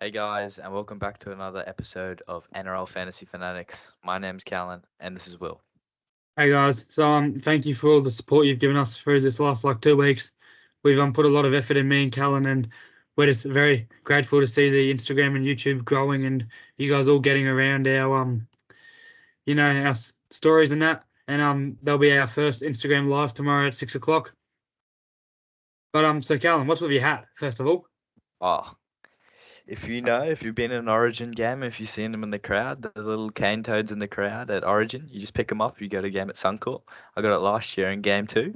Hey guys, and welcome back to another episode of NRL Fantasy Fanatics. My name's Callan, and this is Will. Hey guys, thank you for all the support you've given us through this last 2 weeks. We've put a lot of effort in, me and Callan, and we're just very grateful to see the Instagram and YouTube growing, and you guys all getting around our stories and that. And there'll be our first Instagram live tomorrow at 6 o'clock. But so Callan, what's with your hat first of all? Oh, if you've been in an Origin game, if you've seen them in the crowd, the little cane toads in the crowd at Origin, you just pick them up. You go to a game at Suncorp. I got it last year in game two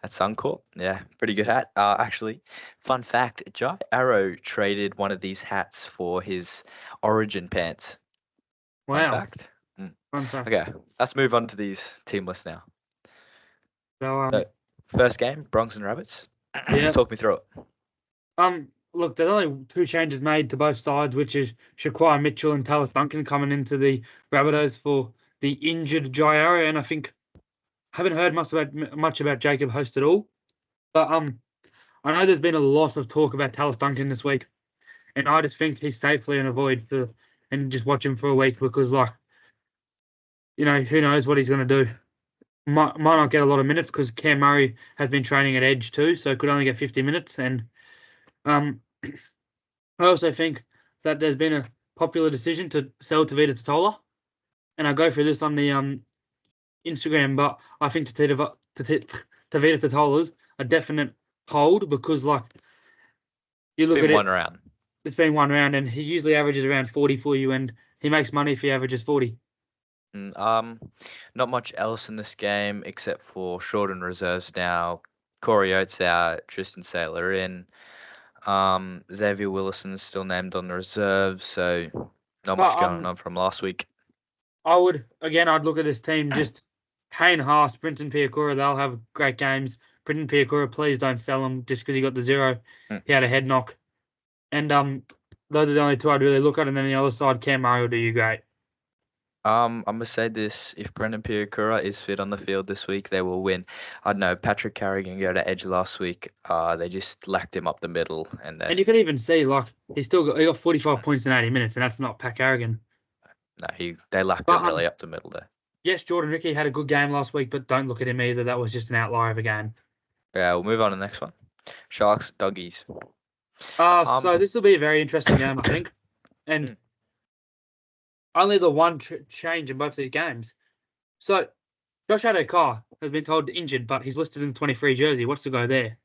at Suncorp. Yeah, pretty good hat. Actually, fun fact: Jai Arrow traded one of these hats for his Origin pants. Fun Wow, fact. Mm. fun fact. Okay, let's move on to these team lists now. So So, first game, Bronx and Rabbits. yeah, Talk me through it. look, there's only two changes made to both sides, which is Shaquai Mitchell and Talis Duncan coming into the Rabbitohs for the injured Jairo, and I think haven't heard much about Jacob Host at all. But I know there's been a lot of talk about Talis Duncan this week, and I just think he's safely an avoid for and just watch him for a week because who knows what he's going to do. Might not get a lot of minutes because Cam Murray has been training at edge too, so could only get 50 minutes. And um, I also think that there's been a popular decision to sell Tavita Totola, and I go through this on the Instagram, but I think Tavita Totola's a definite hold because you look Been at one it, round. it's been one round, and he usually averages around 40 for you, and he makes money if he averages 40. Not much else in this game except for short and reserves now. Corey Oates out, Tristan Sailor in. Xavier Willison's still named on the reserves, so not But much going on from last week. I'd look at this team just Payne Haas, Brinton Piakura, they'll have great games. Brinton Piakura, please don't sell him just because he got the zero. Hmm. He had a head knock. And those are the only two I'd really look at. And then the other side, Cam Murray will do you great. I'm gonna say this: if Brendan Piakura is fit on the field this week, they will win. I don't know. Patrick Carrigan go to edge last week. They just lacked him up the middle, and And then you can even see he got 45 points in 80 minutes, and that's not Pat Carrigan. no, they lacked But him really up the middle there. yes, Jordan Ricky had a good game last week, but don't look at him either. That was just an outlier of a game. Yeah, we'll move on to the next one. Sharks, doggies. So this will be a very interesting game, I think. And only the one change in both these games. So Josh Adokar has been told injured, but he's listed in the 23 jersey. What's the go there?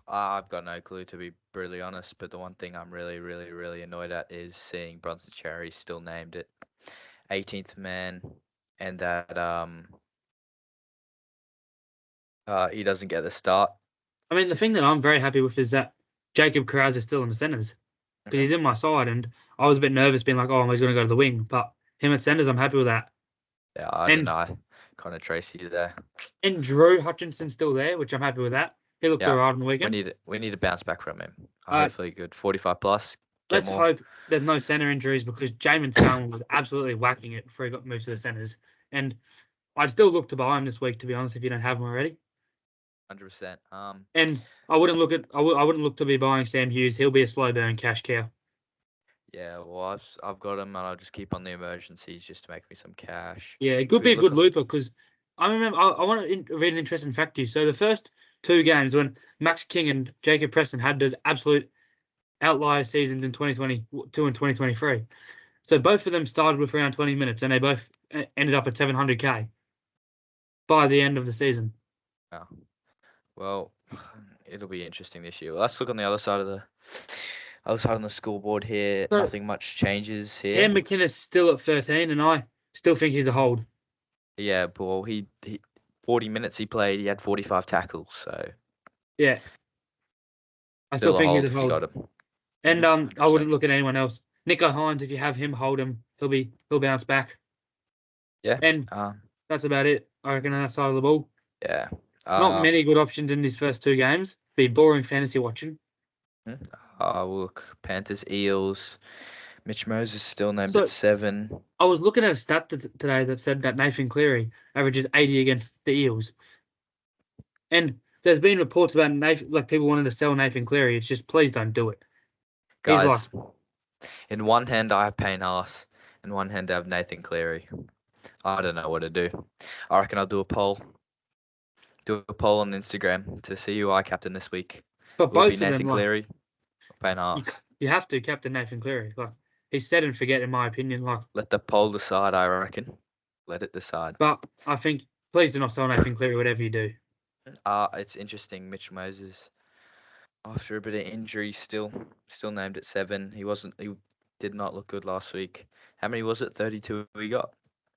I've got no clue to be brutally honest, but the one thing I'm really, really, really annoyed at is seeing Bronson Cherry still named it 18th man, and that he doesn't get the start. I mean, the thing that I'm very happy with is that Jacob Carraz is still in the centres because he's in my side, and I was a bit nervous being like, oh, he's going to go to the wing, but him at centres, I'm happy with that. Yeah, I don't And know. Kind of Tracy there. and Drew Hutchinson's still there, which I'm happy with that. He looked Yeah, alright on the weekend. we need to bounce back from him. Uh, Hopefully, good 45 plus. Get let's more. hope there's no centre injuries because Jamin Sung was absolutely whacking it before he got moved to the centres. And I'd still look to buy him this week, to be honest, if you don't have him already. 100%. And I wouldn't look to be buying Sam Hughes. He'll be a slow burn cash cow. Yeah, well, I've got him, and I'll just keep on the emergencies just to make me some cash. Yeah, it If could we be a look good looper because I remember I want to read an interesting fact to you. So the first two games when Max King and Jacob Preston had those absolute outlier seasons in 2022 and 2023. So both of them started with around 20 minutes and they both ended up at 700k by the end of the season. Oh, well, it'll be interesting this year. Let's look on the other side of the scoreboard here. So Nothing much changes here. Cam McInnes still at 13 and I still think he's a hold. Yeah, well, he 40 minutes he played, he had 45 tackles, so Yeah, I still still a think he's hold a if you hold. got him. And I 100%. wouldn't look at anyone else. Nico Hines, if you have him, hold him. He'll bounce back. Yeah. And that's about it. I reckon on that side of the ball. Yeah. Not many good options in these first two games. Be boring fantasy watching. Look, Panthers, Eels. Mitch Moses still named So at 7. I was looking at a stat today that said that Nathan Cleary averages 80 against the Eels. And there's been reports about Nathan, like people wanting to sell Nathan Cleary. It's just please don't do it. He's like, Guys, in one hand I have Payne Haas, in one hand I have Nathan Cleary. I don't know what to do. I reckon I'll do a poll. Do a poll on Instagram to see who I captain this week. but Will it be both of them, Nathan like, Cleary or Payne you Haas? you have to captain Nathan Cleary. Like, he's set and forget, in my opinion. Like, Let the poll decide, I reckon. Let it decide. but I think please do not sell Nathan Cleary, whatever you do. It's interesting. Mitch Moses, after a bit of injury, still named at 7. He did not look good last week. How many was it? 32 he got.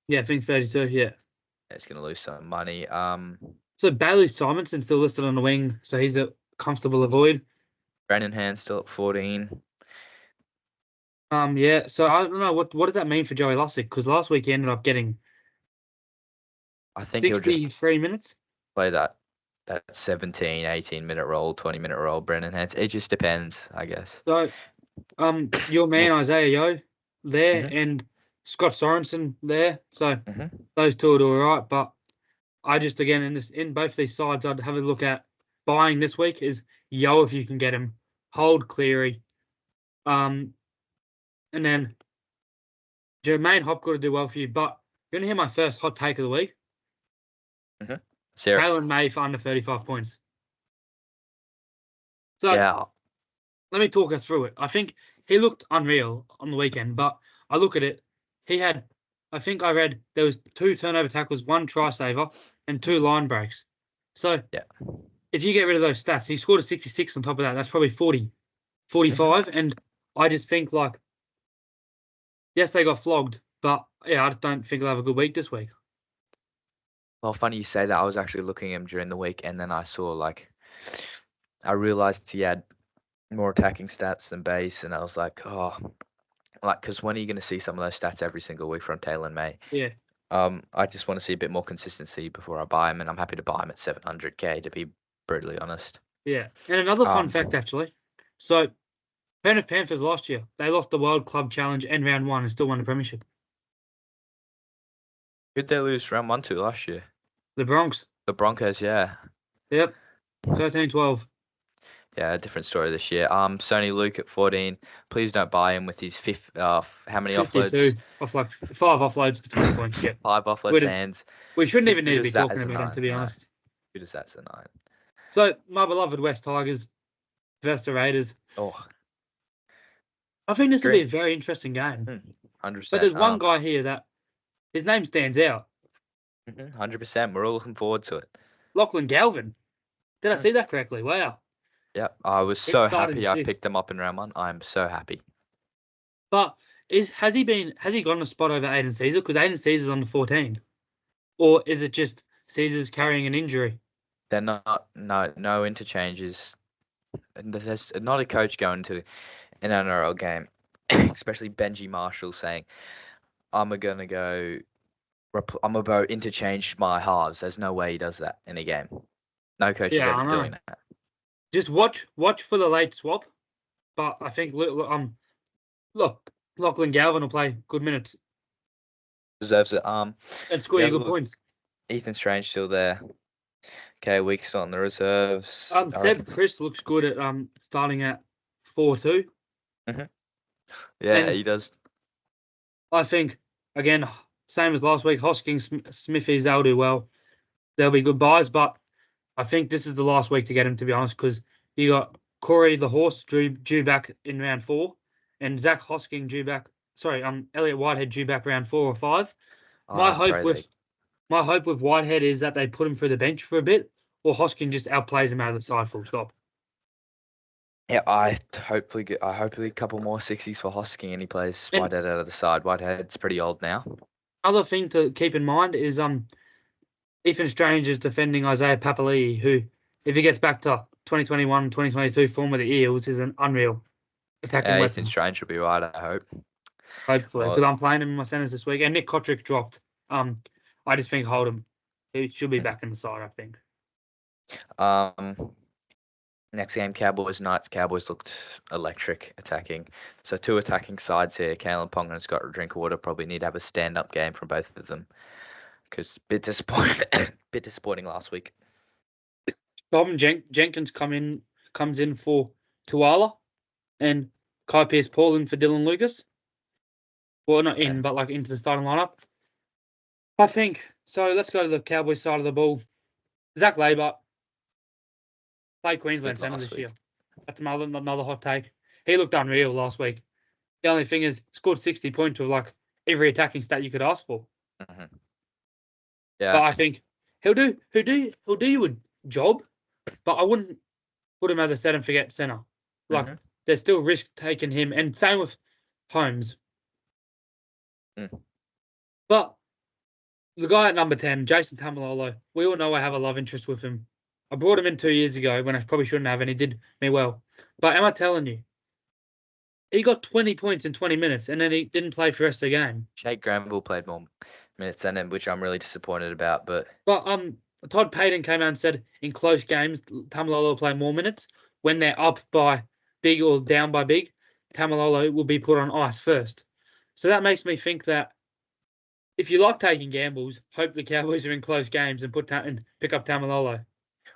Yeah, I think 32. Yeah. He's gonna lose some money. So Bailey Simonson still listed on the wing, so he's a comfortable avoid. Brandon Hand still at 14. Yeah. So I don't know what does that mean for Joey Lussick, because last week he ended up getting I think he'll just 63 minutes. play that 17, 18-minute role, 20-minute role. Brandon Hand. It just depends, I guess. So your man Well, Isaiah Yo there mhm, and Scott Sorensen there. So mhm. those two will do all right. But I just again in both these sides I'd have a look at buying this week is Yo if you can get him, hold Cleary, and then Jermaine Hopgood to do well for you. But you're gonna hear my first hot take of the week. Sarah. Kalen May for under 35 points. So Yeah. let me talk us through it. I think he looked unreal on the weekend, but I look at it, he had, I think I read there was 2 turnover tackles, 1 try saver, and 2 line breaks. So Yeah. if you get rid of those stats, he scored a 66 on top of that. That's probably 40, Mhm. 45. And I just think like, yes, they got flogged, but yeah, I just don't think they'll have a good week this week. Well, funny you say that. I was actually looking at him during the week, and then I realized he had more attacking stats than base, and I was like, oh, because when are you going to see some of those stats every single week from Taylor May? Yeah, I just want to see a bit more consistency before I buy him, and I'm happy to buy him at 700k to be brutally honest. yeah. And another fun fact, Um, actually. So Penrith Panthers last year, they lost the World Club Challenge and round 1 and still won the premiership. who'd they lose round 1 to last year? The Bronx. The Broncos, yeah. Yep. 13-12. Yeah, a different story this year. Sony Luke at 14. Please don't buy him with his fifth. How many offloads? 52 off like 5 offloads for 20 points. Yeah. 5 offloads to We hands. we shouldn't even Who need to be does that talking as a about him, 9? to be No. honest. Who does that as a 9? So my beloved West Tigers versus the Raiders. Oh, I think this will be great. a very interesting game. 100%. But there's one guy here that his name stands out. 100%. We're all looking forward to it. Lachlan Galvin. Did I Mm. see that correctly? Wow. Yep. I was He's so starting happy I 6th. picked them up in round 1. I'm so happy. But has he gotten a spot over Aiden Caesar? Because Aiden Caesar's on the 14. Or is it just Caesar's carrying an injury? They're not, no interchanges. And there's not a coach going to an NRL game, especially Benji Marshall saying, I'm going to go I'm about to interchange my halves. There's no way he does that in a game. No coach is Yeah, ever I know. doing that. Just watch for the late swap. But I think look, Lachlan Galvin will play good minutes Deserves it. and score We you have a good look. points. Ethan Strange still there. Okay, Weeks on the reserves. I Seb reckon. Chris looks good at starting at 4-2. Hmm. Yeah, And he does. I think again, same as last week, Hoskins, Smithies, they'll do well. They'll be good buys, but I think this is the last week to get him, to be honest, because you got Corey the horse due back in round 4, and Zach Hosking due back. Sorry, Elliot Whitehead due back round 4 or 5. My I hope pray they. with my hope with Whitehead is that they put him through the bench for a bit, or Hosking just outplays him out of the side full stop. Yeah, I hopefully a couple more 60s for Hosking and he plays And Whitehead out of the side. Whitehead's pretty old now. other thing to keep in mind is Ethan Strange is defending Isaiah Papali'i, who, if he gets back to 2021, 2022 form with the Eels, is an unreal attacking Yeah, Ethan weapon. Strange will be right, I hope. Hopefully, because Well, I'm playing him in my centers this week, and Nick Kotrick dropped. I just think hold him. He should be back in the side, I think. next game, Cowboys Knights. Cowboys looked electric attacking. So 2 attacking sides here. Kalen Ponga's got a drink of water. Probably need to have a stand-up game from both of them. Because bit disappointing, bit disappointing last week. Jenkins comes in for Tuala, and Kai Pearce-Paul in for Dylan Lucas. Well, not Okay. in, but like into the starting lineup. I think so. Let's go to the Cowboys side of the ball. Zach Labour played Queensland Did centre last this year. week. That's another hot take. He looked unreal last week. The only thing is, scored 60 points with like every attacking stat you could ask for. Hmm. But Yeah. I think he'll do you a job. But I wouldn't put him as a set and forget centre. Like Hmm. there's still risk taking him, and same with Holmes. Mm. But the guy at number 10, Jason Tamalolo, we all know I have a love interest with him. I brought him in 2 years ago when I probably shouldn't have, and he did me well. But am I telling you, he got 20 points in 20 minutes, and then he didn't play for the rest of the game. Jake Granville played more minutes than him, which I'm really disappointed about. But But Todd Payton came out and said in close games, Tamalolo will play more minutes. When they're up by big or down by big, Tamalolo will be put on ice first. So that makes me think that if you like taking gambles, hope the Cowboys are in close games and and pick up Tamalolo.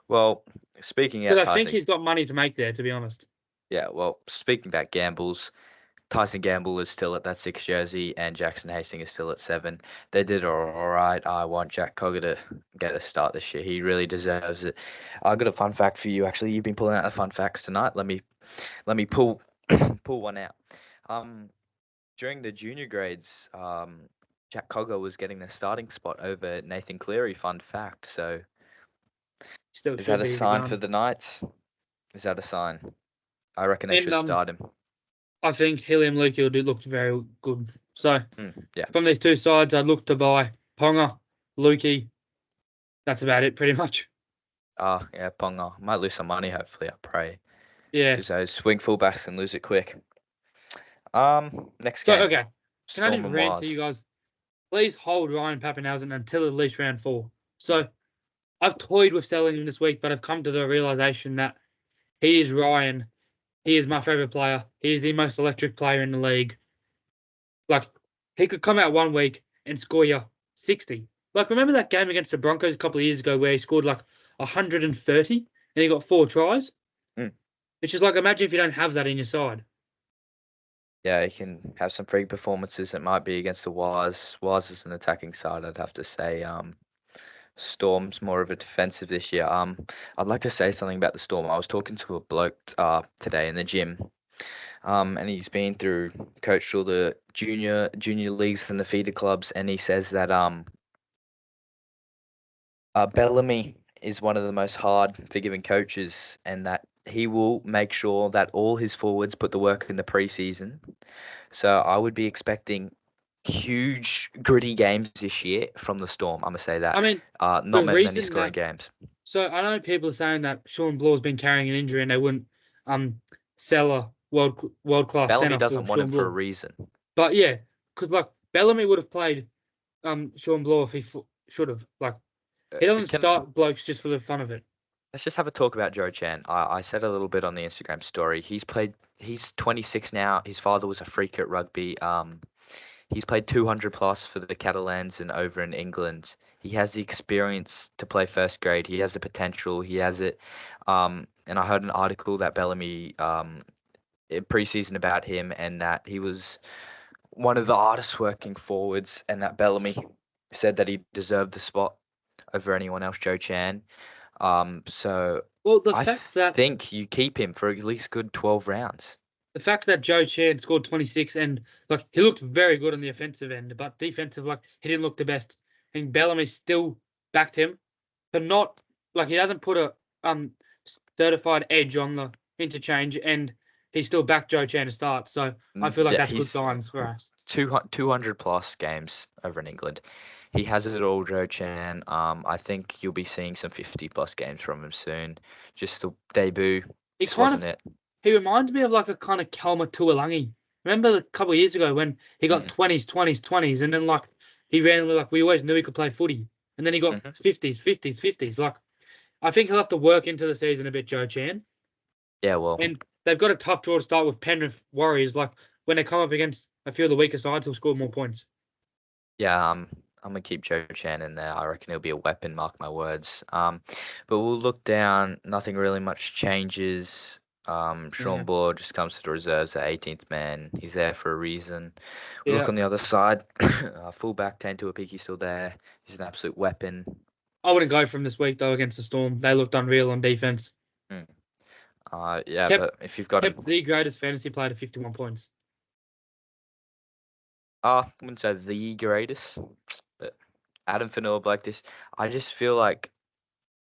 well, speaking Because out I think Tyson, he's got money to make there, to be honest. yeah. Well, speaking about gambles, Tyson Gamble is still at that 6 jersey, and Jackson Hastings is still at 7. They did all right. I want Jack Cogger to get a start this year. He really deserves it. I got a fun fact for you. Actually, you've been pulling out the fun facts tonight. Let me pull pull one out. Um, During the junior grades, Jack Cogger was getting the starting spot over Nathan Cleary. Fun fact. So, Still is that should a be if he sign for can't. the Knights? Is that a sign? I reckon they And should start him. I think Helium Lukey will do look very good. So Yeah. from these two sides, I'd look to buy Ponga, Lukey. That's about it, pretty much. Yeah, Ponga. Might lose some money, hopefully, I pray. Yeah. Because those swing fullbacks can lose it quick. Next So game. okay, can I Storm just and rant to Waz. you guys? Please hold Ryan Papenhausen until at least round 4. So I've toyed with selling him this week, but I've come to the realization that he is Ryan. He is my favorite player. He is the most electric player in the league. Like, he could come out 1 week and score you 60. Like, remember that game against the Broncos a couple of years ago where he scored like 130 and he got 4 tries? Mm. Which is like, imagine if you don't have that in your side. Yeah, he can have some freak performances. It might be against the Waz. Waz is an attacking side, I'd have to say. Storm's more of a defensive this year. I'd like to say something about the Storm. I was talking to a bloke today in the gym. And he's been through, coached all the junior leagues and the feeder clubs, and he says that Bellamy is one of the most hard forgiving coaches, and that he will make sure that all his forwards put the work in the preseason. So I would be expecting huge gritty games this year from the Storm. I'm gonna say I that. mean, Not the many reason scoring that, games. so I know people are saying that Sean Blaw's been carrying an injury and they wouldn't sell a world class Bellamy center for doesn't want him Sean for a Blaw. reason. But yeah, because like Bellamy would have played Sean Blaw if he should have. Like, he doesn't Can start blokes just for the fun of it. Let's just have a talk about Joe Chan. I said a little bit on the Instagram story. He's 26 now. His father was a freak at rugby. He's played 200 plus for the Catalans and over in England. He has the experience to play first grade. He has the potential. He has it. And I heard an article that Bellamy, in preseason about him, and that he was one of the hardest working forwards, and that Bellamy said that he deserved the spot over anyone else, Joe Chan. So Well, the I fact that think you keep him for at least good 12 rounds. the fact that Joe Chan scored 26 and like he looked very good on the offensive end, but defensive, like he didn't look the best. And Bellamy still backed him, but not like he doesn't put a certified edge on the interchange, and he still backed Joe Chan to start. So I feel like Yeah, that's good he's signs for us. 200 plus games over in England. He has it all, Joe Chan. I think you'll be seeing some 50 plus games from him soon. Just the debut, He just kind wasn't of it. he reminds me of like a kind of Kalma Tuolangi. Remember a couple of years ago when he got Mm. 20s, 20s, 20s, and then like he randomly like we always knew he could play footy, and then he got Hmm. 50s, 50s, 50s. Like I think he'll have to work into the season a bit, Joe Chan. Yeah, well, And they've got a tough draw to start with Penrith Warriors. Like when they come up against a few of the weaker sides, he'll score more points. yeah, I'm gonna keep Joe Chan in there. I reckon he'll be a weapon, mark my words. But we'll look down. Nothing really much changes. Sean Yeah. Ball just comes to the reserves at 18th man. He's there for a reason. We look Yeah. on the other side. Fullback Tantua Piki's still there. He's an absolute weapon. I wouldn't go from this week though against the Storm. They looked unreal on defense. Mm. Yeah, Kept but if you've got him, kept the greatest fantasy player to 51 points. I wouldn't say the greatest, but Adam Fanua like this, I just feel like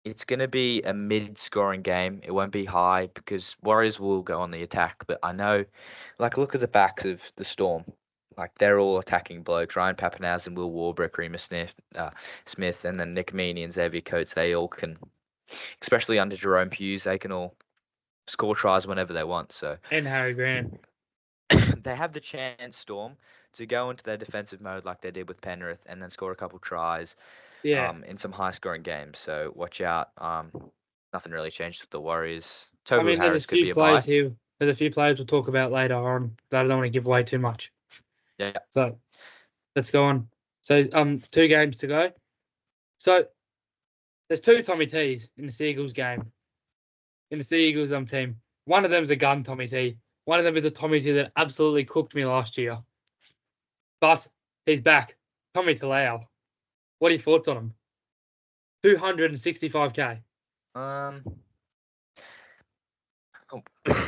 it's going to be a mid-scoring game. It won't be high because Warriors will go on the attack. But I know, like, look at the backs of the Storm. Like, they're all attacking blokes. Ryan Papenhuyzen, Will Warbrick, Remus Smith, and then Nick Meaney and Xavier Coates. They all can, especially under Jerome Hughes, they can all score tries whenever they want. So And Harry Grant. they have the chance, Storm, to go into their defensive mode like they did with Penrith and then score a couple tries Yeah. in some high scoring games. So watch out. Nothing really changed with the Warriors. I Tobu mean, there's a Harris could few be a players buy. here. There's a few players we'll talk about later on that I don't want to give away too much. Yeah. So let's go on. So 2 games to go. So there's 2 Tommy T's in the Seagulls game. In the Seagulls team. One of them's a gun Tommy T. One of them is a Tommy T that absolutely cooked me last year. But he's back. Tommy Talau. What are your thoughts on him? 265k. Um,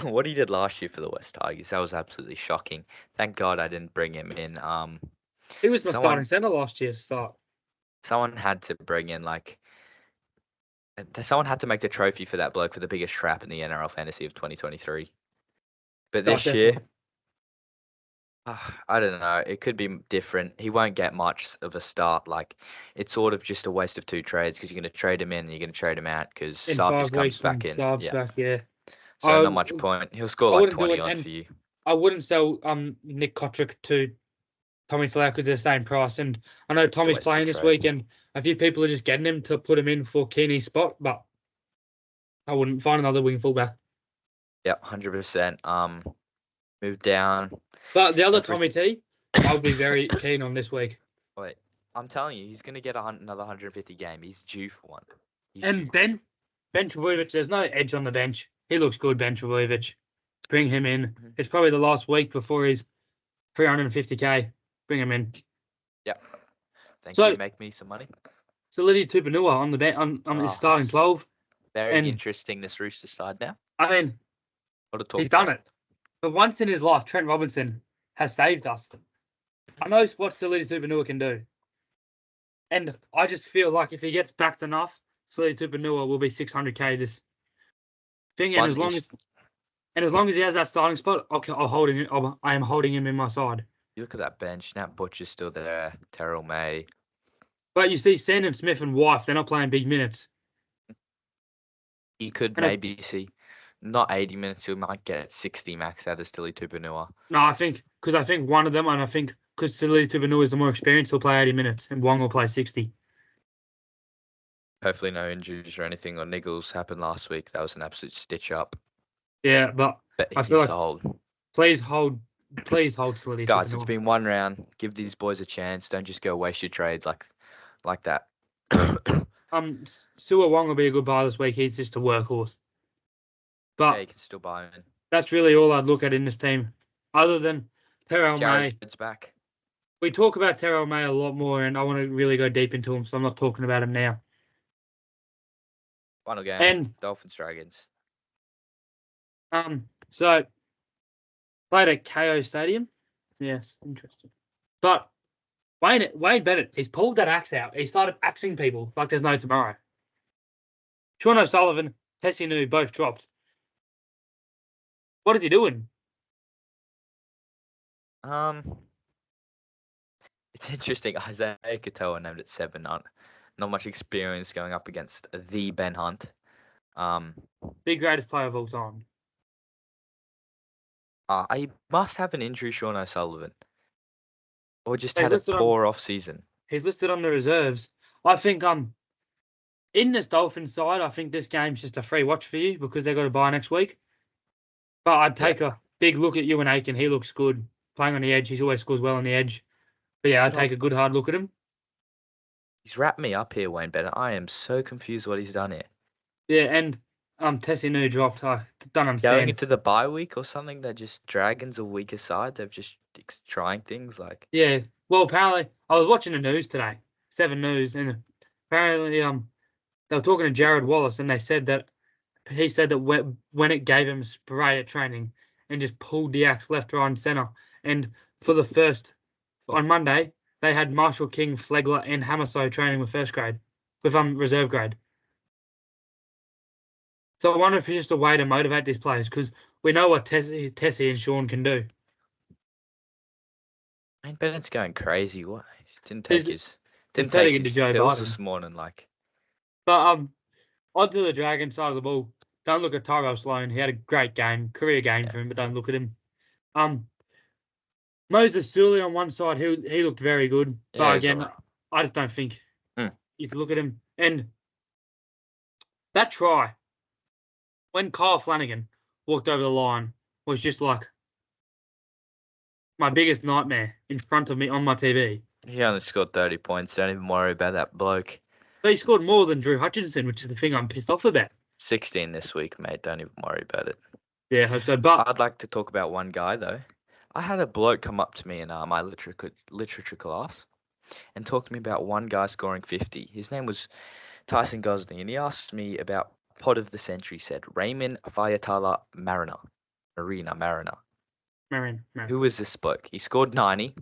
what he did last year for the West Tigers, that was absolutely shocking. Thank God I didn't bring him in. He was my starting Someone, centre last year to start. someone had to bring in like, someone had to make the trophy for that bloke for the biggest trap in the NRL fantasy of 2023. But Oh, this year, definitely. I don't know. It could be different. He won't get much of a start. Like, it's sort of just a waste of 2 trades because you're going to trade him in and you're going to trade him out because In Saab just 5 weeks comes when back in. Saab's Yeah. back, yeah. So I not much point. He'll score I like wouldn't do 20 it, odd and for you. I wouldn't sell Nick Kotrick to Tommy Talau because they're the same price. And I know It's a Tommy's waste of a playing this trade. week, and a few people are just getting him to put him in for Keeney's spot, but I wouldn't find another wing fullback. Yeah, 100%. Move down. But the other Every Tommy T, I would be very keen on this week. Wait, I'm telling you, he's going to get another 150 game. He's due for one. He's due. And Ben Trbojevic, there's no edge on the bench. He looks good, Ben Trbojevic. Bring him in. Mhm. It's probably the last week before he's 350k. Bring him in. Yeah. Thank you. So, Make me some money. Lydia Tupanua on the bench on his Oh, starting 12. very And interesting, this Rooster side now. I mean, What to he's talk done about. it. But once in his life, Trent Robinson has saved us. I know what Salidi Tupanua can do. And I just feel like if he gets backed enough, Salidi Tupanua will be 600k this thing. And One as long is, as he has that starting spot, I am holding him in my side. you look at that bench. Nat Butcher's still there. Terrell May. But you see, Sandon Smith and Wife, they're not playing big minutes. You could And maybe see, not 80 minutes, you might get 60 max out of Stili Tupanua. no, I think one of them, and I think because Salidi Tupanua is the more experienced, he'll play 80 minutes, and Wong will play 60. Hopefully no injuries or anything or niggles happened last week. That was an absolute stitch up. Yeah, but But I feel he's like to hold. please hold Salidi Guys, it's Tupanua. been one round. Give these boys a chance. Don't just go waste your trades like that. Sua Wong will be a good buy this week. He's just a workhorse. Yeah, But you can still buy him in. that's really all I'd look at in this team, other than Terrell May. Jared's back. We talk about Terrell May a lot more, and I want to really go deep into him, so I'm not talking about him now. Final game. And Dolphins Dragons. so played at KO Stadium. Yes, interesting. But Wade Bennett, he's pulled that axe out. He started axing people like there's no tomorrow. Sean O'Sullivan, Tessie Nu both dropped. What is he doing? It's interesting. Isaiah Katoa named it 7. Not much experience going up against the Ben Hunt. The greatest player of all time. I must have an injury, Sean O'Sullivan, or just He's had a listed on. poor off season. He's listed on the reserves. I think in this Dolphins side, I think this game's just a free watch for you because they've got to buy next week. But I'd take a big look at Ewan Aiken. He looks good playing on the edge. He's always scores well on the edge. But yeah, I'd take a good hard look at him. He's wrapped me up here, Wayne Bennett. I am so confused what he's done here. Yeah, and Tessie New dropped. I don't Going understand. into the bye week or something, they're just Dragons a week aside. They're just trying things like. Yeah. Well, apparently, I was watching the news today, Seven News, and apparently, they were talking to Jared Wallace, and they said that he said that when it gave him a spray at training and just pulled the axe left, right, and center. And for the first on Monday, they had Marshall King, Flegler, and Hamaso training with first grade, with reserve grade. So I wonder if it's just a way to motivate these players because we know what Tessie and Sean can do. I mean, Bennett's going crazy. What? He He's he's didn't turning take into his Joe pills Biden. this morning. Like, But onto the Dragon side of the ball. Don't look at Tyrell Sloan. He had a great game, career game yeah, for him, but don't look at him. Um, Moses Sully on one side, he looked very good, yeah, but he's again, alright. I just don't think Hmm. you can look at him. And that try when Kyle Flanagan walked over the line was just like my biggest nightmare in front of me on my TV. He only scored 30 points. Don't even worry about that bloke. But he scored more than Drew Hutchinson, which is the thing I'm pissed off about. 16 this week, mate. Don't even worry about it. Yeah, I hope so. But I'd like to talk about one guy though. I had a bloke come up to me in my literature class and talk to me about one guy scoring 50. His name was Tyson Gosney, and he asked me about pod of the century. Said Raymond Fayatala Marina. Marion, Who was this bloke? He scored 90.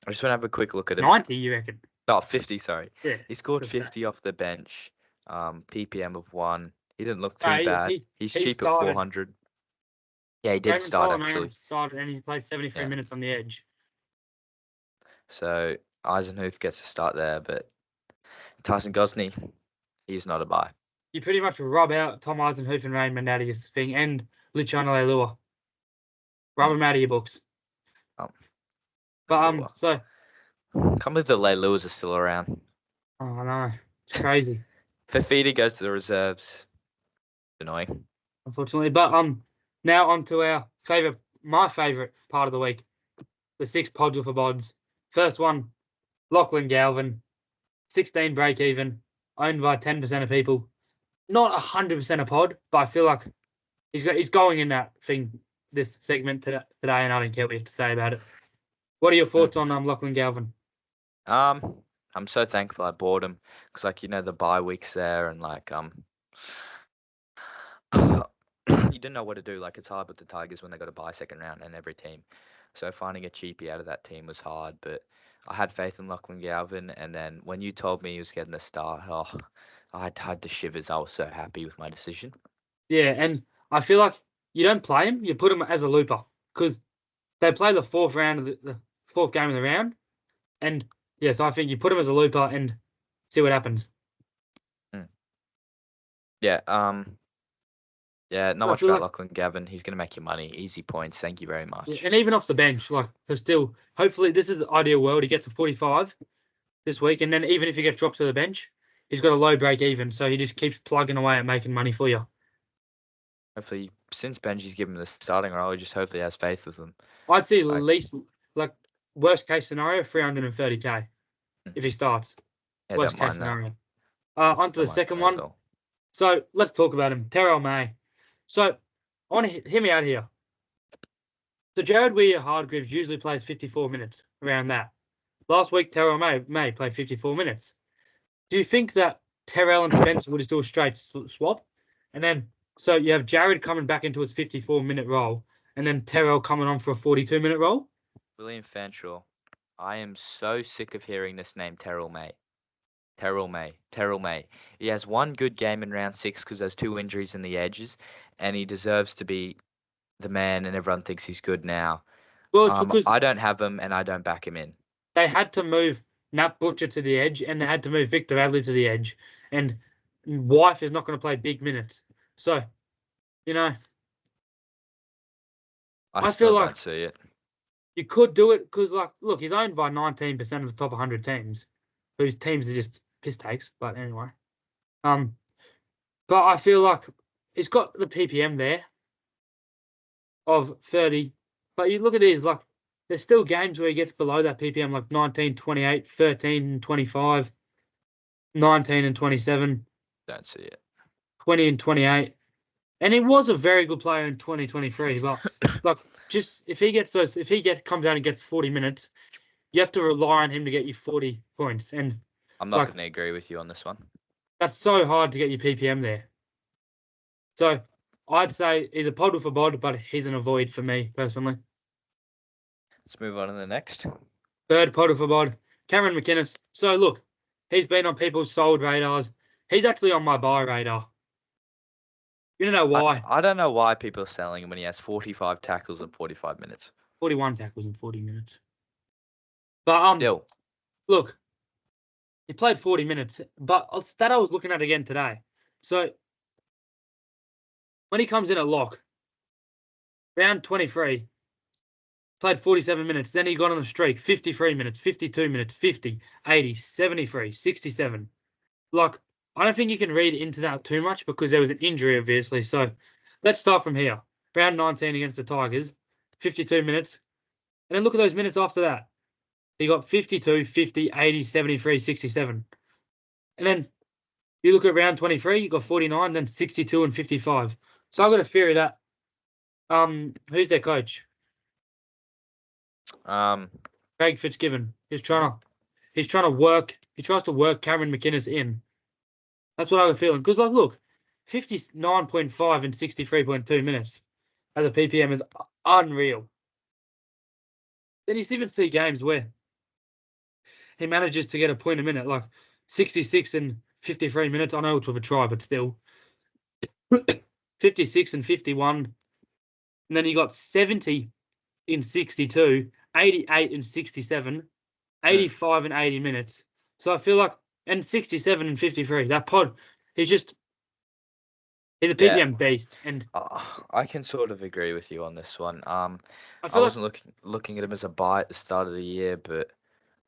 I just want to have a quick look at him. 90, you reckon? Oh, 50, sorry. Yeah, He I was scored gonna say. 50 off the bench. PPM of 1. He didn't look too bad. He's He cheap at started. 400. Yeah, he did Raymond start Tolomeo actually. started and he played 73 Yeah. minutes on the edge. So Eisenhuth gets a start there, but Tyson Gosney, he's not a buy. You pretty much rub out Tom Eisenhuth and Raymond out of your thing and Luciano Leilua. Rub Hmm. them out of your books. Oh, But Lua. so Can't believe the Lay Luas are still around. oh no, it's crazy, Fafita goes to the reserves. Annoying. unfortunately. But now on to my favorite part of the week, the 6 pods for BODS. First one, Lachlan Galvin, 16 break even, owned by 10% of people. Not 100% a pod, but I feel like he's going in that thing this segment today, and I don't care what you have to say about it. What are your Hmm. thoughts on Lachlan Galvin? I'm so thankful I bought him because, like, the bye weeks there and like you didn't know what to do. Like, it's hard with the Tigers when they got a bye second round and every team. So finding a cheapie out of that team was hard, but I had faith in Lachlan Galvin, and then when you told me he was getting the start, I had the shivers. I was so happy with my decision. Yeah, and I feel like you don't play him, you put him as a looper because they play the fourth round of the fourth game of the round, and yes, I think you put him as a looper and see what happens. Hmm. Yeah. Yeah. Not I much feel about like, Lachlan Gavin. He's gonna make you money. Easy points. Thank you very yeah, much. and even off the bench, like he'll still hopefully this is the ideal world. He gets a 45 this week, and then even if he gets dropped to the bench, he's got a low break even, so he just keeps plugging away at making money for you. Hopefully, since Benji's given him the starting role, he just hopefully has faith with him. I'd see at Like, least like worst case scenario 330k hmm, if he starts. yeah, Worst don't case mind that. scenario. Onto the Don't mind second that at one. all. So let's talk about him. Terrell May. So I want to hear me out here. So Jared Weir Hardgreaves usually plays 54 minutes around that. Last week Terrell May played 54 minutes. Do you think that Terrell and Spencer would just do a straight swap? And then so you have Jared coming back into his 54-minute role, and then Terrell coming on for a 42-minute role? William Fanshawe. I am so sick of hearing this name, Terrell May. Terrell May. Terrell May. He has one good game in round 6 because there's 2 injuries in the edges, and he deserves to be the man, and everyone thinks he's good now. Well, it's because I don't have him, and I don't back him in. they had to move Nat Butcher to the edge, and they had to move Victor Adley to the edge, and Wife is not going to play big minutes. So, you know, I I feel still like don't see it. you could do it because, like, look, he's owned by 19% of the top 100 teams, whose teams are just piss takes. But anyway, um, but I feel like he's got the PPM there of 30. But you look at these, like, there's still games where he gets below that PPM, like 19, 28, 13, 25, 19 and 27, Don't see it. 20 and 28. And he was a very good player in 2023. But like, just if he comes out and gets 40 minutes, you have to rely on him to get you 40 points. And I'm not like, going to agree with you on this one. that's so hard to get your PPM there. So I'd say he's a pod with a bod, but he's an avoid for me personally. Let's move on to the next. Third pod with a bod, Cameron McInnes. So look, he's been on people's sold radars. He's actually on my buy radar. You know why? I don't know why people are selling him when he has 45 tackles in 45 minutes. 41 tackles in 40 minutes. But Still, look, he played 40 minutes. But that I was looking at again today. So when he comes in at lock, round 23, played 47 minutes. Then he got on a streak, 53 minutes, 52 minutes, 50, 80, 73, 67. Like, I don't think you can read into that too much because there was an injury, obviously. So let's start from here. Round 19 against the Tigers, 52 minutes. And then look at those minutes after that. He got 52, 50, 80, 73, 67. And then you look at round 23, you got 49, then 62 and 55. So I've got a theory that who's their coach? um, Craig Fitzgibbon. He tries to work Cameron McInnes in. That's what I was feeling. Because like look, 59.5 and 63.2 minutes as a PPM is unreal. Then you even see games where he manages to get a point a minute, like 66 and 53 minutes. I know it's with a try, but still. 56 and 51. And then you got 70 in 62, 88 and 67, 85 and 80 minutes. So I feel like, and 67 and 53. That pod, he's a yeah, PPM beast. And I can sort of agree with you on this one. I I feel like wasn't looking at him as a buy at the start of the year, but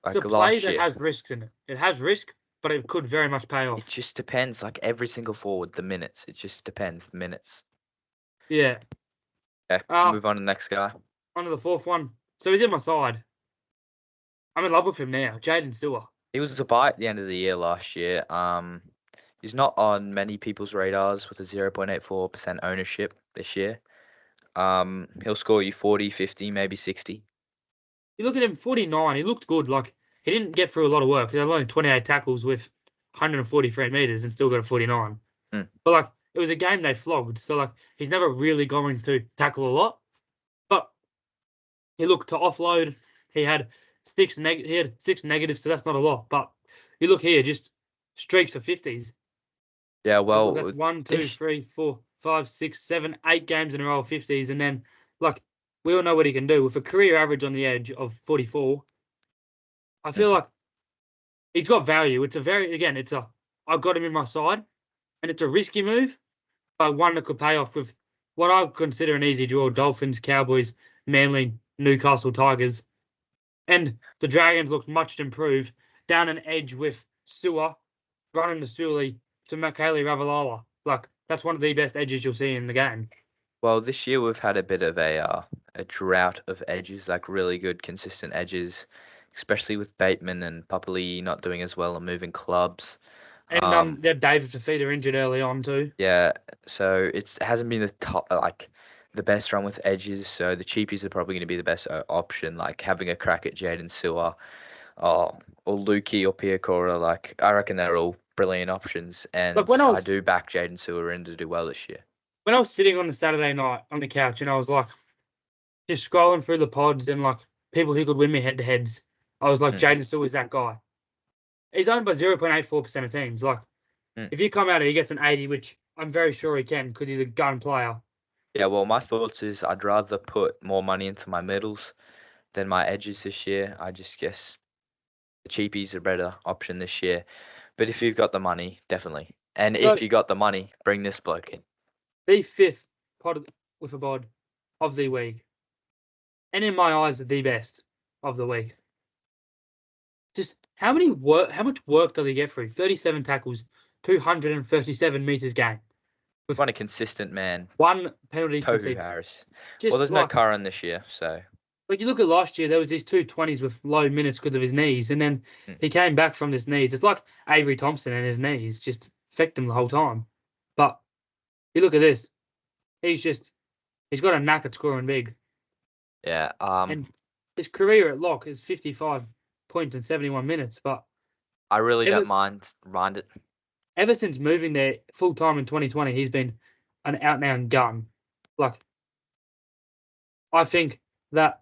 it's a like play last that year, has risks in it. It has risk, but it could very much pay it off. just depends. Like every single forward, the minutes. It just depends the minutes. Yeah. Okay, move on to the next guy. On to the fourth one. So he's in my side. I'm in love with him now. Jaden Sewer. He was a buy at the end of the year last year. He's not on many people's radars with a 0.84% ownership this year. He'll score you 40, 50, maybe 60. You look at him, 49. He looked good. Like, he didn't get through a lot of work. He had only 28 tackles with 143 meters and still got a 49. Mm. But, like, it was a game they flogged. So, like, he's never really going to tackle a lot. But he looked to offload. He had he had 6 negatives, so that's not a lot. But you look here, just streaks of 50s. Yeah, Look, well, that's 1, 2, this 3, 4, 5, 6, 7, 8 games in a row of 50s. And then, like, we all know what he can do. With a career average on the edge of 44, I mm, feel like he's got value. I've got him in my side, and it's a risky move, but one that could pay off with what I would consider an easy draw: Dolphins, Cowboys, Manly, Newcastle Tigers, and the Dragons looked much improved down an edge with Sewer running the Sully to Michaeli Ravalala. Like that's one of the best edges you'll see in the game. well, this year we've had a bit of a drought of edges, like really good, consistent edges, especially with Bateman and Papali not doing as well and moving clubs. And Um, they had David Fafita injured early on too. yeah, so it hasn't been the top, like the best run with edges. So the cheapies are probably going to be the best option, like having a crack at Jaden Sewer, or Lukey or Piacora. Like I reckon they're all brilliant options, Like and when I I was do back Jaden Sewer in to do well this year. when I was sitting on the Saturday night on the couch and I was like just scrolling through the pods and like people who could win me head to heads, I was like, Mm, Jaden Sewer is that guy. He's owned by 0.84% of teams. Like, mm. if you come out and he gets an 80, which I'm very sure he can because he's a gun player. Yeah, well, my thoughts is I'd rather put more money into my middles than my edges this year. I just guess the cheapies are a better option this year. But if you've got the money, definitely. And So, if you got the money, bring this bloke in. the fifth pod with a bod of the week. And in my eyes, the best of the week. Just how much work does he get through? 37 tackles, 237 meters game with Want a consistent man, one penalty Tohu conceded. Harris. Well, Just there's no like Curran this year, so Like you look at last year, there was these 220s with low minutes because of his knees, and then mm, he came back from his knees. It's like Avery Thompson and his knees just affect him the whole time. But you look at this. he's got a knack at scoring big. Yeah. And his career at lock is 55 points in 71 minutes. But I really ever don't mind it. ever since moving there full time in 2020, he's been an out and out gun. Like I think that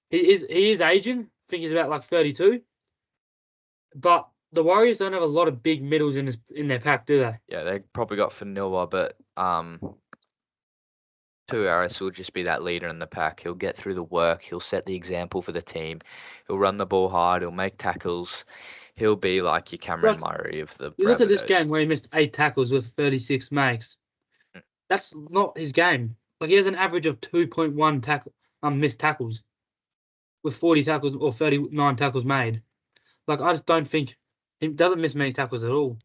he is aging. I think he's about like 32. But the Warriors don't have a lot of big middles in their pack, do they? Yeah, they probably got Fanua, but Harris will just be that leader in the pack. He'll get through the work. He'll set the example for the team. He'll run the ball hard. He'll make tackles. He'll be like your Cameron Like Murray of the you look at this Rabbitohs. game where he missed 8 tackles with 36 makes. Mm. That's not his game. Like he has an average of 2.1 missed tackles with 40 tackles or 39 tackles made. Like I just don't think he doesn't miss many tackles at all.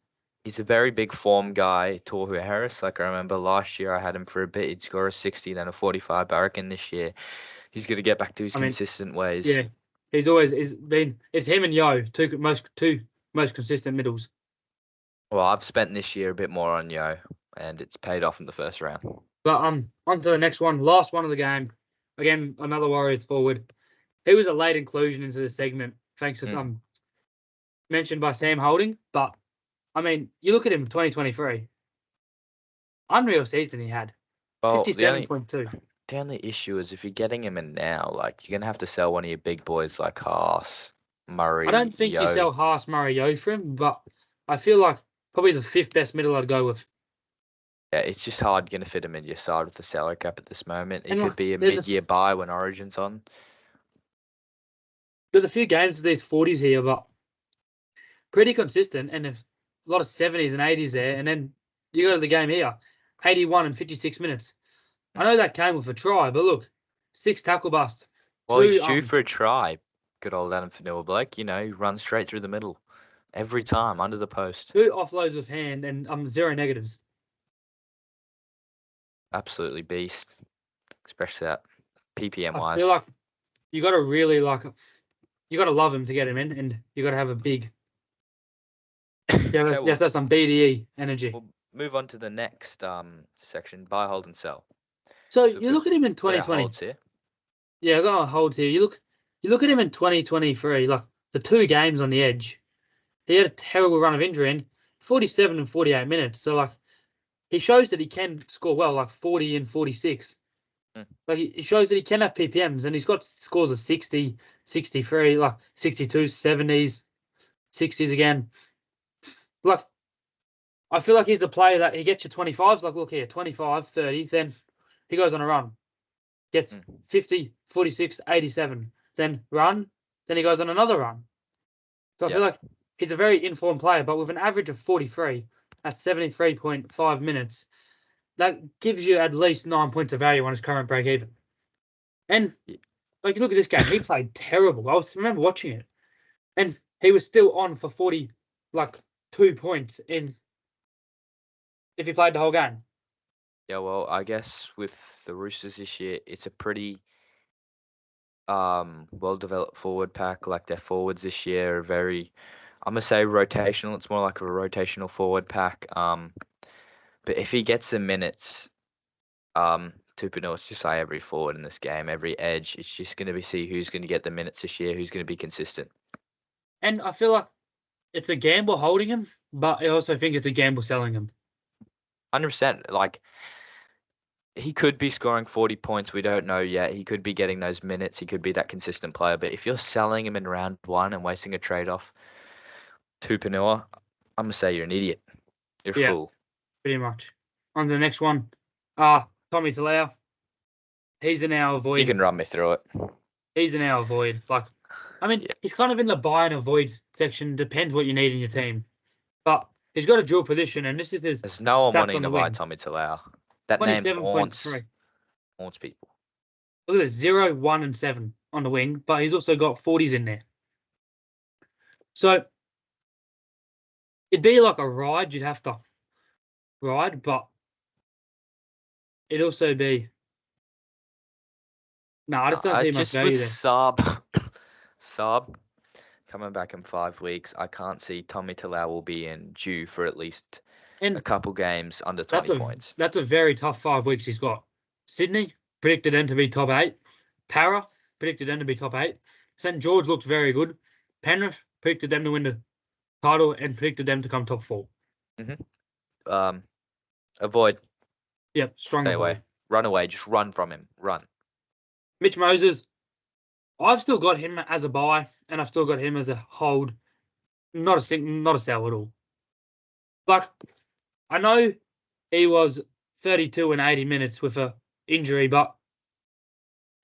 He's a very big form guy, Tohu Harris. Like I remember last year I had him for a bit. He'd score a 60, then a 45. I reckon this year he's going to get back to his I mean, consistent ways. yeah, he's been. It's him and Yo, two most consistent middles. Well, I've spent this year a bit more on Yo, and it's paid off in the first round. But on to the next one, last one of the game. Again, another Warriors forward. He was a late inclusion into the segment, thanks to Mm. mentioned by Sam Holding. But I mean, you look at him, 2023, unreal season he had, Well, 57.2. the only issue is if you're getting him in now, like you're gonna have to sell one of your big boys like Haas, I Murray, don't think you Yo. sell Haas Murray Yo for him, but I feel like probably the fifth best middle I'd go with. Yeah, it's just hard gonna fit him in your side with the salary cap at this moment. It And could like, be a mid-year buy when Origin's on. there's a few games of these 40s here, but pretty consistent and a lot of 70s and 80s there. And then you go to the game here, 81 and 56 minutes. I Mm. know that came with a try, but look, 6 tackle bust, Well, he's two due for a try. Good old Adam Fanua Blake. He runs straight through the middle every time under the post. two offloads of hand and 0 negatives. Absolutely beast, especially that PPM I feel wise. like you got to really you got to love him to get him in, and you got to have a big, Okay, you have to have some BDE energy. we'll move on to the next section: buy, hold, and sell. So So you we've look at him in got our 2020. holds here. Yeah, I got on hold here. You look at him in 2023. Like the 2 games on the edge, he had a terrible run of injury in 47 and 48 minutes. So like he shows that he can score well, like 40 and 46. Mm. Like he shows that he can have PPMs, and he's got scores of 60, 63, like 62, 70s, 60s again. Like I feel like he's a player that he gets you 25s. Like look here, 25, 30, then he goes on a run, gets Mm. 50, 46, 87, then run, then he goes on another run. So I Yeah. feel like he's a very informed player, but with an average of 43 at 73.5 minutes, that gives you at least 9 points of value on his current break even. And Y- like you look at this game, he played terrible. Remember watching it, and he was still on for 40, like 2 points in if he played the whole game. Yeah, well, I guess with the Roosters this year, it's a pretty well developed forward pack. Like their forwards this year are very, I'm gonna say rotational. It's more like a rotational forward pack. But if he gets the minutes, Tupino, it's just like every forward in this game, every edge, it's just gonna be see who's gonna get the minutes this year, who's gonna be consistent. And I feel like it's a gamble holding him, but I also think it's a gamble selling him. 100%. Like he could be scoring 40 points. We don't know yet. He could be getting those minutes. He could be that consistent player. But if you're selling him in round one and wasting a trade off to Panua, I'm gonna say you're an idiot. You're a Yeah, fool. pretty much. On to the next one. Tommy Talau. He's an hour You void. can run me through it. He's an hour void. Like, I mean, Yeah. he's kind of in the buy and avoid section. Depends what you need in your team. But he's got a dual position, and this is his There's no one stats wanting on to the buy wing. Tommy Talau. That name 27.3. haunts people. Look at this, 0, 1, and 7 on the wing, but he's also got 40s in there. So it'd be like a ride. You'd have to ride, but it'd also be. No, I just don't see much Just with value there. Saab coming back in 5 weeks, I can't see Tommy Talau will be in due for at least a And couple games under that's 20 a points. that's a very tough 5 weeks he's got. Sydney predicted them to be top 8. Para predicted them to be top 8. St George looked very good. Penrith predicted them to win the title and predicted them to come top 4. Hmm. Avoid. Yep, strong Stay avoid. away. Run away. Just run from him. Run. Mitch Moses, I've still got him as a buy, and I've still got him as a hold. Not a sell at all. Like, I know he was 32 and 80 minutes with a injury, but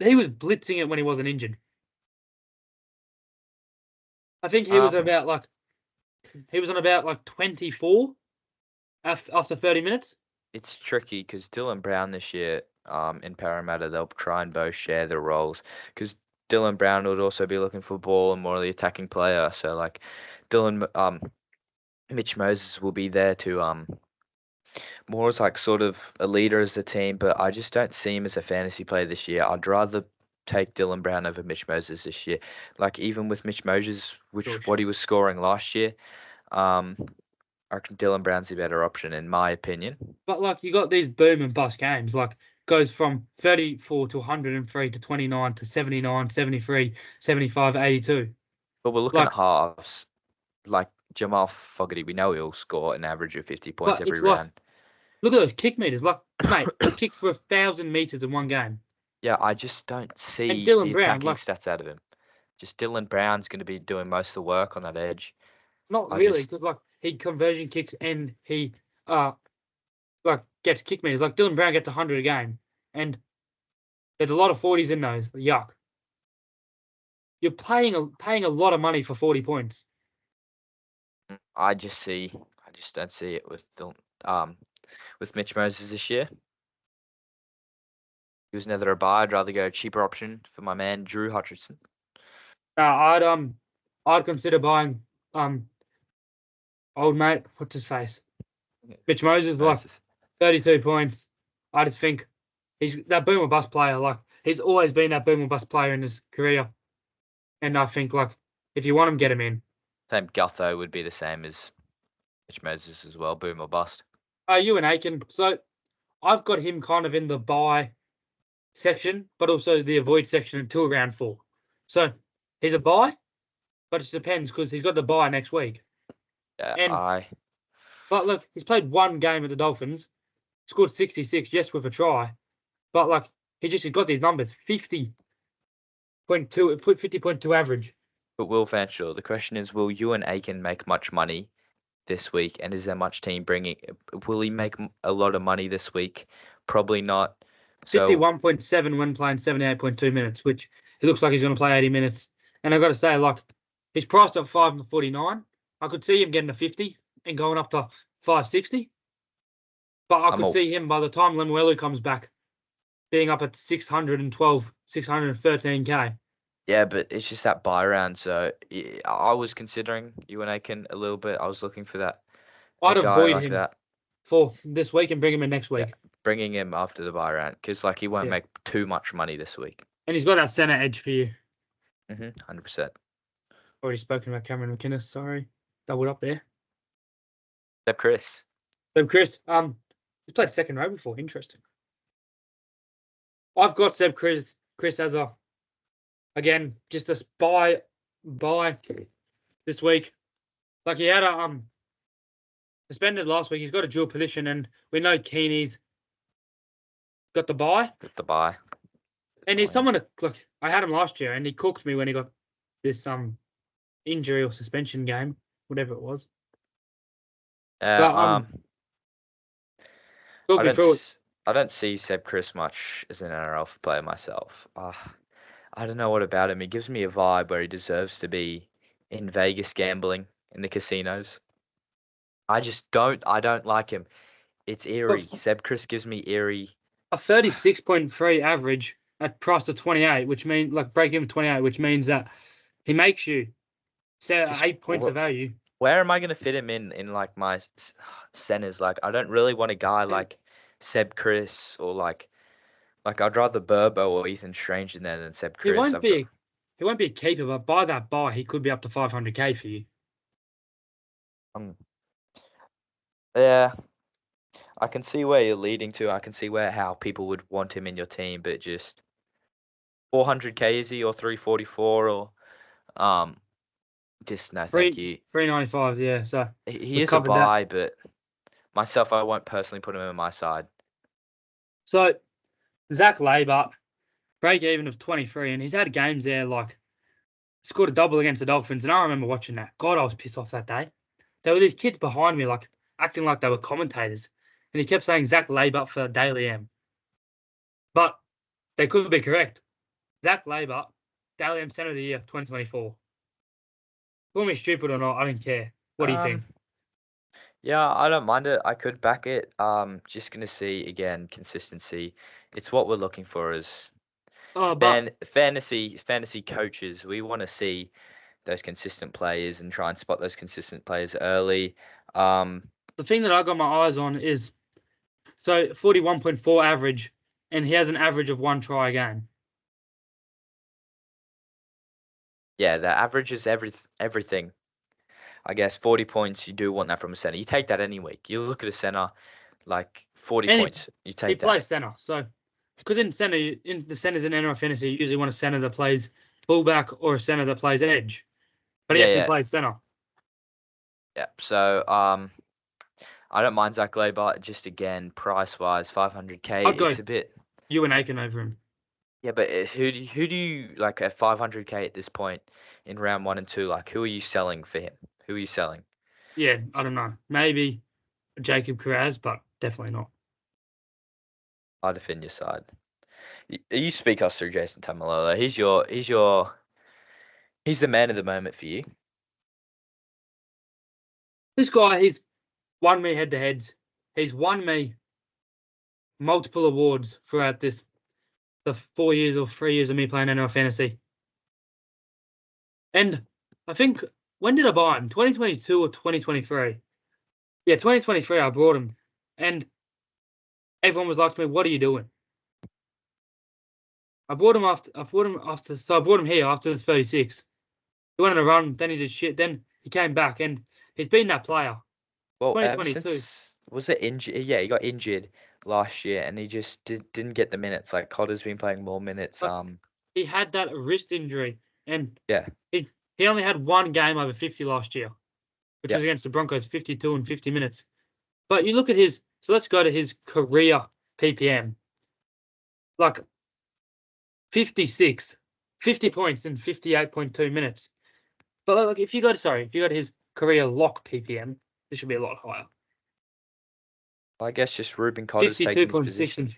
he was blitzing it when he wasn't injured. I think he was Um, about like he was on about like 24 after 30 minutes. it's tricky because Dylan Brown this year, in Parramatta, they'll try and both share the roles. Because Dylan Brown would also be looking for ball and more of the attacking player. So like, Mitch Moses will be there to more as like sort of a leader as the team. But I just don't see him as a fantasy player this year. I'd rather take Dylan Brown over Mitch Moses this year. Like even with Mitch Moses, which George. what he was scoring last year, um, I reckon Dylan Brown's the better option in my opinion. But like you got these boom and bust games, like goes from 34 to 103 to 29 to 79, 73, 75, 82. But we're looking Like, at halves. Like Jamal Fogarty, we know he'll score an average of 50 points but every it's like round. look at those kick meters. Like, mate, he's kicked for 1,000 meters in one game. Yeah, I just don't And see Dylan the Brown, attacking like, stats out of him. Just Dylan Brown's going to be doing most of the work on that edge. not I really, just, because like he conversion kicks and he uh like gets kick meters. Like Dylan Brown gets 100 a game, and there's a lot of 40s in those. Yuck. You're paying a lot of money for 40 points. I just don't see it with Mitch Moses this year. He was neither a buy. I'd rather go a cheaper option for my man Drew Hutchinson. I'd consider buying um old mate, what's his face? Yeah, Mitch Moses, like Moses. 32 points. I just think he's that boom or bust player. Like he's always been that boom or bust player in his career. And I think like if you want him, get him in. Same Gutho would be the same as Mitch Moses as well. Boom or bust. You and Aiken. So I've got him kind of in the buy section, but also the avoid section until round 4. So he's a buy, but it depends because he's got the buy next week. Yeah, And but look, he's played one game at the Dolphins, scored 66, yes, with a try. But like he's got these numbers, 50.2, 50.2 average. but Will Fanshawe, the question is, will Ewan Aiken make much money this week? And is there much team bringing? Will he make a lot of money this week? Probably not. So 51.7 when playing 78.2 minutes, which it looks like he's going to play 80 minutes. And I've got to say, like, he's priced at 549. I could see him getting a 50 and going up to 560. But I I'm could a see him by the time Lemuelu comes back being up at 612, 613K. Yeah, but it's just that buy round. So I was considering Ewan Aiken a little bit. I was looking for that a I'd guy avoid like him that. for this week and bring him in next Yeah, week. bringing him after the buy round because like he won't Yeah. make too much money this week. And he's got that centre edge for you. 100%. Already spoken about Cameron McInnes. Sorry. Doubled up there. Except Chris. So, Chris, he played second row before. Interesting. I've got Seb Chris as a again just a buy this week. Like he had a suspended last week. He's got a dual position, and we know Keeney's got the buy. With the buy. And he's someone to like. I had him last year, and he cooked me when he got this injury or suspension game, whatever it was. Yeah. But talk me through it. I don't see Seb Chris much as an NRL player myself. I don't know what about him. He gives me a vibe where he deserves to be in Vegas gambling in the casinos. I don't like him. It's eerie. Got Seb Chris gives me eerie. a 36.3 average at price of 28, which means like break even 28, which means that he makes you say Just 8 points of value. where am I gonna fit him in like my centers? Like I don't really want a guy And like Seb Chris or like I'd rather Burbo or Ethan Strange in there than Seb he Chris. won't be he won't be a keeper, but by that buy, he could be up to 500K for you. Um, yeah, I can see where you're leading to. I can see where how people would want him in your team, but just 400k is he or 344 or um just no thank you. 395, yeah. So He we've is a covered that. buy, but myself I won't personally put him in my side. So Zach Labour, break even of 23, and he's had games there like scored a double against the Dolphins, and I remember watching that. God, I was pissed off that day. There were these kids behind me, like acting like they were commentators, and he kept saying Zach Labour for Daily M, but they could be correct. Zach Labour, Daily M Centre of the Year, 2024. Call me stupid or not, I don't care. What do you think? Um yeah, I don't mind it. I could back it. Just gonna see again consistency. It's what we're looking for as Oh, but fantasy coaches. We want to see those consistent players and try and spot those consistent players early. Um, the thing that I got my eyes on is so 41.4 average, and he has an average of one try a game. yeah, the average is everything. I guess 40 points, you do want that from a center. You take that any week. You look at a center, like 40 And points, you he take that. plays center. So, because in the centers in NRL fantasy, you usually want a center that plays fullback or a center that plays edge. But he Yeah, actually yeah, plays center. yeah. So, I don't mind Zach Labour. Just again, price wise, 500k. I'd go It's a bit. you and Aiken over him. Yeah, but who do you like at 500k at this point in round one and two? Like, who are you selling for him? Who are you selling? Yeah, I don't know. Maybe Jacob Carraz, but definitely not. I defend your side. You speak us through Jason Tamalolo. He's the man of the moment for you. This guy, he's won me head to heads. He's won me multiple awards throughout the 4 years or 3 years of me playing NRL fantasy. And I think when did I buy him? 2022 or 2023? Yeah, 2023. I brought him, and everyone was like to me, "What are you doing?" I brought him after. I brought him after. So I brought him here after this 36. He went on a run. Then he did shit. Then he came back, and he's been that player. Well, ever 2022. since was it injured? Yeah, he got injured last year, and he just didn't get the minutes. Like Cotter's been playing more minutes. But he had that wrist injury, and Yeah, he only had one game over 50 last year, which yeah. was against the Broncos, 52 and 50 minutes. But you look at his. So let's go to his career PPM. Like 56, 50 points in 58.2 minutes. But like, if you go to his career lock PPM, this should be a lot higher. I guess just Ruben Cotter's taking his 52.6 position. and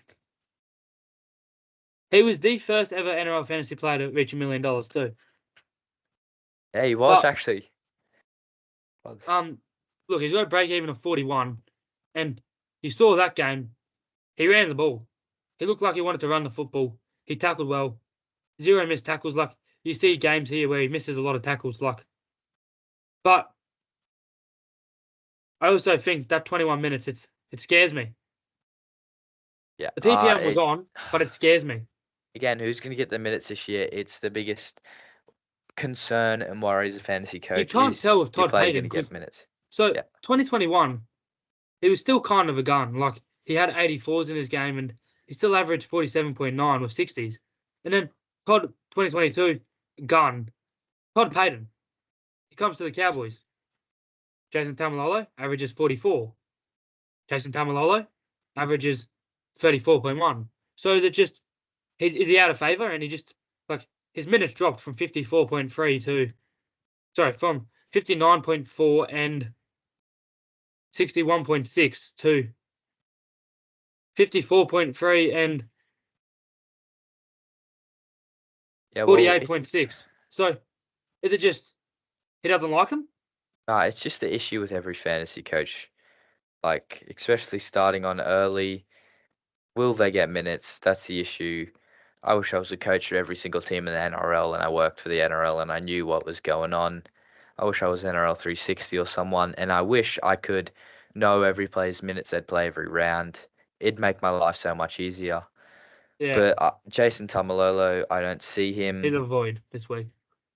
he was the first ever NRL fantasy player to reach $1 million too. Yeah, he was But actually. Was. look, he's got a break even of 41, and you saw that game. He ran the ball. He looked like he wanted to run the football. He tackled well. Zero missed tackles. Like you see games here where he misses a lot of tackles. But I also think that 21 minutes, it scares me. Yeah. The PPM was on, but it scares me. Again, who's going to get the minutes this year? It's the biggest concern and worry as a fantasy You coach can't tell is with your Todd player going Payton to get because minutes. so Yeah. 2021, he was still kind of a gun. Like he had 84s in his game and he still averaged 47.9 with 60s. And then Todd 2022, gun. Todd Payton, he comes to the Cowboys. Jason Tamalolo averages 44. Jason Tamalolo averages 34.1. So that just is he out of favor? And he just like his minutes dropped from 54.3 to from 59.4 and 61.6 to 54.3 and Yeah, well, 48.6. So is it just he doesn't like him? it's just the issue with every fantasy coach. Like, especially starting on early, will they get minutes? That's the issue. I wish I was a coach of every single team in the NRL and I worked for the NRL and I knew what was going on. I wish I was NRL 360 or someone, and I wish I could know every player's minutes they'd play every round. It'd make my life so much easier. Yeah, But Jason Tamalolo, I don't see he's him. a void this week.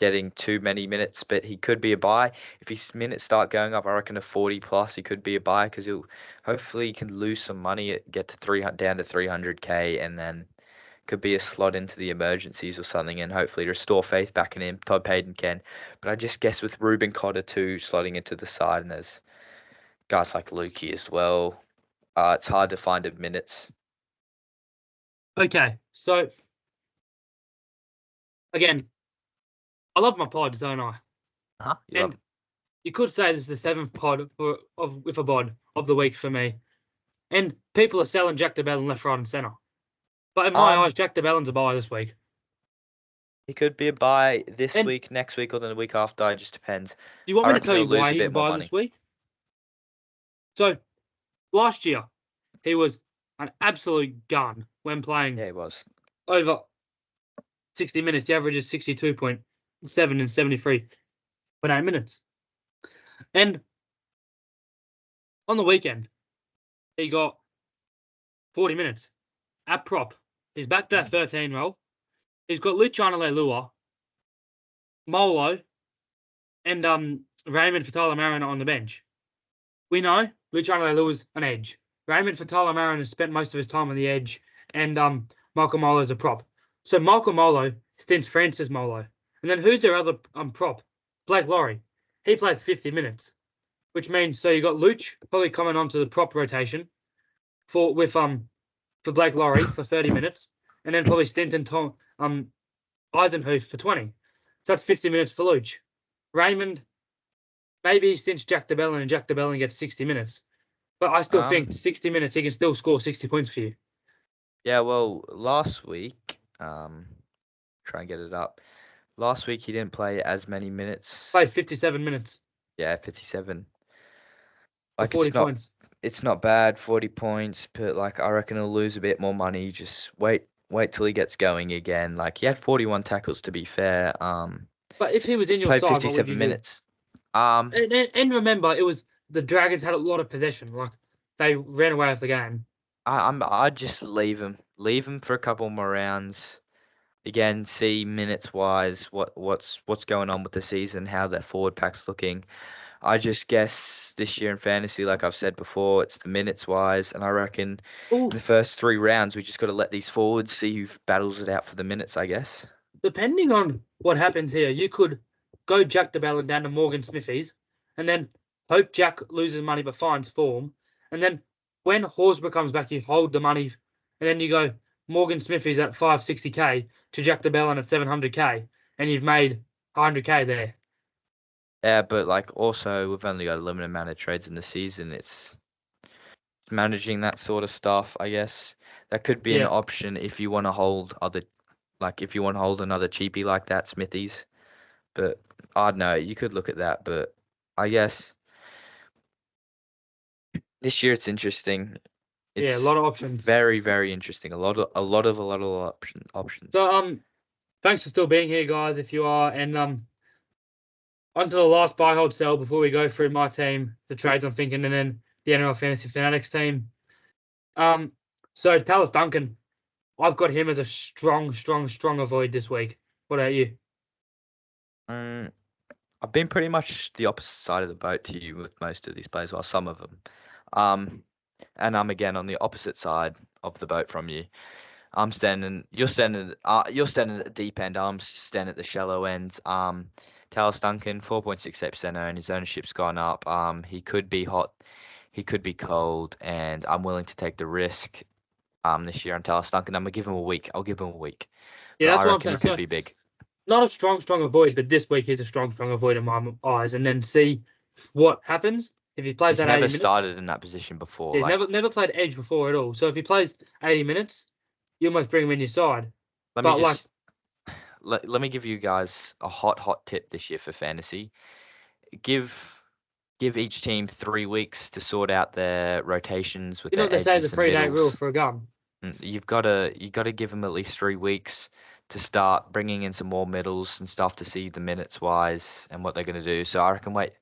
getting too many minutes, but he could be a buy. If his minutes start going up, I reckon a 40 plus, he could be a buy because he'll hopefully he can lose some money, get to 300 down to 300k, and then could be a slot into the emergencies or something, and hopefully restore faith back in him. Todd Payton can, but I just guess with Ruben Cotter too slotting into the side, and there's guys like Lukey as well. It's hard to find a minutes. Okay, so again, I love my pods, don't I? Huh? You love And you could say this is the seventh pod with a bod of the week for me. And people are selling Jack DeBellin left, right, and centre. But in my eyes, Jack DeBellin's a buy this week. He could be a buy this And week, next week, or then the week after. It just depends. do you want I me to reckon tell he'll you lose why a he's a bit more buy money. this week? So last year, he was an absolute gun when playing Yeah, he was. over 60 minutes. The average is 62.7 and 73.8 minutes. And on the weekend, he got 40 minutes at prop. He's back to that 13 role. He's got Luciano Leilua, Molo, and Raymond Fatala-Mariner on the bench. We know Luciano Leilua's an edge. Raymond Fatala-Mariner has spent most of his time on the edge, and Michael Molo's a prop. So Michael Molo stints Francis Molo. And then who's their other prop? Blake Laurie. He plays 50 minutes, which means so you got Luch probably coming onto the prop rotation for Blake Laurie for 30 minutes, and then probably Stinton Eisenhuth for 20. So that's 50 minutes for Luch. Raymond, maybe he stints Jack DeBellin and Jack DeBellin gets 60 minutes. But I still think 60 minutes, he can still score 60 points for you. Yeah, well, last week, try and get it up. Last week he didn't play as many minutes. Played 57 minutes Yeah, 57. for Like 40 points. It's not bad, 40 points, but like I reckon he'll lose a bit more money. Just wait till he gets going again. Like he had 41 tackles to be fair. But if he was in your Played side, what would you 57 do? minutes. Um, And remember, it was the Dragons had a lot of possession. Like they ran away with the game. I'd just leave him for a couple more rounds. Again, see minutes wise what's going on with the season, how their forward pack's looking. I just guess this year in fantasy, like I've said before, it's the minutes wise, and I reckon Oh, in the first 3 rounds we just got to let these forwards see who battles it out for the minutes, I guess. depending on what happens here, you could go Jack DeBellin down to Morgan Smithies, and then hope Jack loses money but finds form, and then when Horsburgh comes back, you hold the money, and then you go Morgan Smithies at 560k to Jack DeBellin at 700k, and you've made 100k there. Yeah, but like also we've only got a limited amount of trades in the season. It's managing that sort of stuff, I guess. That could be an Yeah, option if you want to hold other, like if you want to hold another cheapie like that, Smithies. But I don't know, you could look at that, but I guess this year it's interesting. yeah, a It's lot of options. very, very interesting. A lot of options. So thanks for still being here, guys. If you are, and onto the last buy, hold, sell before we go through my team, the trades I'm thinking, and then the NRL Fantasy Fanatics team. So Tallis Duncan, I've got him as a strong avoid this week. What about you? Mm, I've been pretty much the opposite side of the boat to you with most of these players, well, some of them. Um, and I'm again on the opposite side of the boat from you. You're standing at the deep end. I'm standing at the shallow end. Talis Duncan, 4.68% owned. His ownership's gone up. He could be hot, he could be cold, and I'm willing to take the risk. This year on Talis Duncan, I'm gonna give him a week. I'll give him a week, Yeah, but I that's what I'm reckon saying. he could So be big. not a strong avoid, but this week is a strong avoid in my eyes, and then see what happens if he plays He's that never 80 minutes. started in that position before. He's Like, never played edge before at all. So if he plays 80 minutes, you almost bring him in your side. let me But like, just let me give you guys a hot tip this year for fantasy. Give give each team 3 weeks to sort out their rotations with you know what their they say, the edges and 3-day rule middles. for a gun. You gotta give them at least 3 weeks to start bringing in some more middles and stuff to see the minutes wise and what they're gonna do. So I reckon wait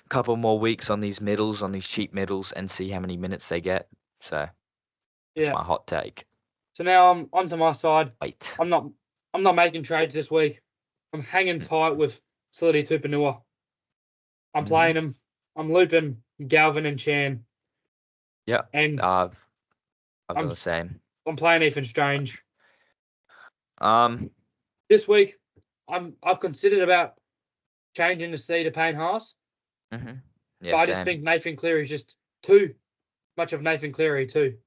a couple more weeks on these middles, on these cheap middles, and see how many minutes they get. So that's Yeah. my hot take. So now I'm onto my side. Wait. I'm not making trades this week. I'm hanging tight with Sality Tupanua. I'm Mhm. playing him. I'm looping Galvin and Chan, Yeah. and I've got I'm the same. I'm playing Ethan Strange Um. this week. I've considered about changing the C to Payne Haas, Mhm. but Yeah. I just Same. think Nathan Cleary is just too much of Nathan Cleary too.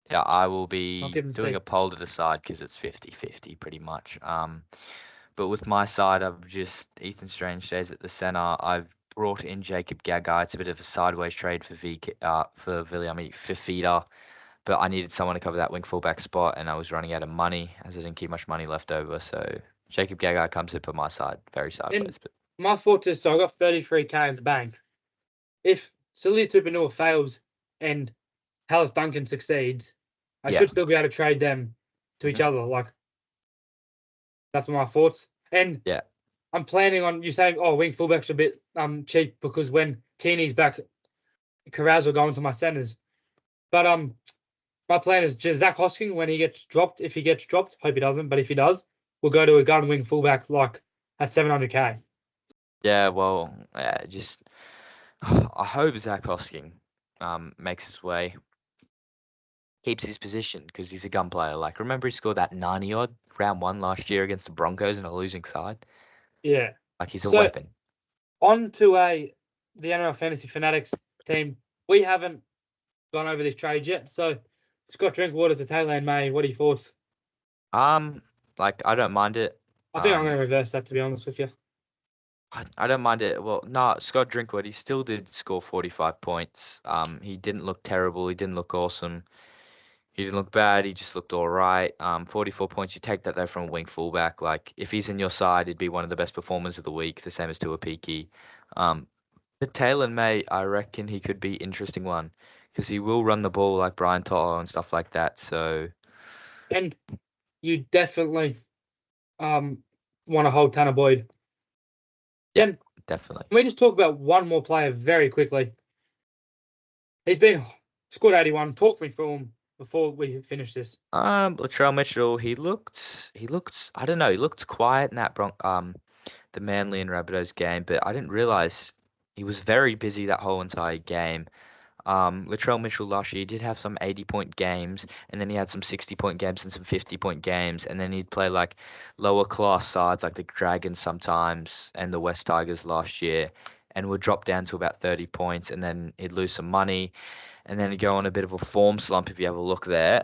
Yeah. I will I'll be give him doing C. a poll to decide because it's 50-50 pretty much. But with my side, I've just Ethan Strange stays at the center. I've brought in Jacob Gagai. It's a bit of a sideways trade for for Viliami Fifita, but I needed someone to cover that wing fullback spot, and I was running out of money as I didn't keep much money left over. So Jacob Gagai comes in for my side, very And sideways. But my thought is, so I got 33k in the bank. If Celia Tupanua fails and Hallis Duncan succeeds, I yeah, should still be able to trade them to each hmm other. Like, that's my thoughts. And yeah, I'm planning on you saying, oh, wing fullbacks are a bit cheap because when Keeney's back, Carraz will go into my centers. But my plan is just Zach Hosking when he gets dropped. If he gets dropped, hope he doesn't, but if he does, we'll go to a gun wing fullback like at 700k. yeah. Well, yeah, just I hope Zach Hosking makes his way, keeps his position because he's a gun player. Like, remember he scored that 90 odd round one last year against the Broncos in a losing side. Yeah. Like, he's a So weapon. on to the NRL Fantasy Fanatics team. We haven't gone over this trade yet. So Scott Drinkwater to Taylor May. What are your thoughts? Um, like I don't mind it. I think I'm going to Um, reverse that, to be honest with you. I don't mind it. Well, no, Scott Drinkwood, he still did score 45 points. He didn't look terrible. He didn't look awesome. He didn't look bad. He just looked all right. 44 points. You take that though from a wing fullback. Like if he's in your side, he'd be one of the best performers of the week, the same as Tuapiki. Um, but Taylor May, I reckon he could be interesting one because he will run the ball like Brian Toto and stuff like that. So And you definitely um, want to hold Tanner Boyd. yeah, Then definitely. can we just talk about one more player very quickly? He's been scored 81. Talk me through him before we finish this. Latrell Mitchell, I don't know, he looked quiet in that the Manly and Rabbitohs game, but I didn't realize he was very busy that whole entire game. Latrell Mitchell last year he did have some 80-point games, and then he had some 60-point games and some 50-point games, and then he'd play like lower class sides like the Dragons sometimes and the West Tigers last year, and would drop down to about 30 points, and then he'd lose some money, and then he'd go on a bit of a form slump if you have a look there.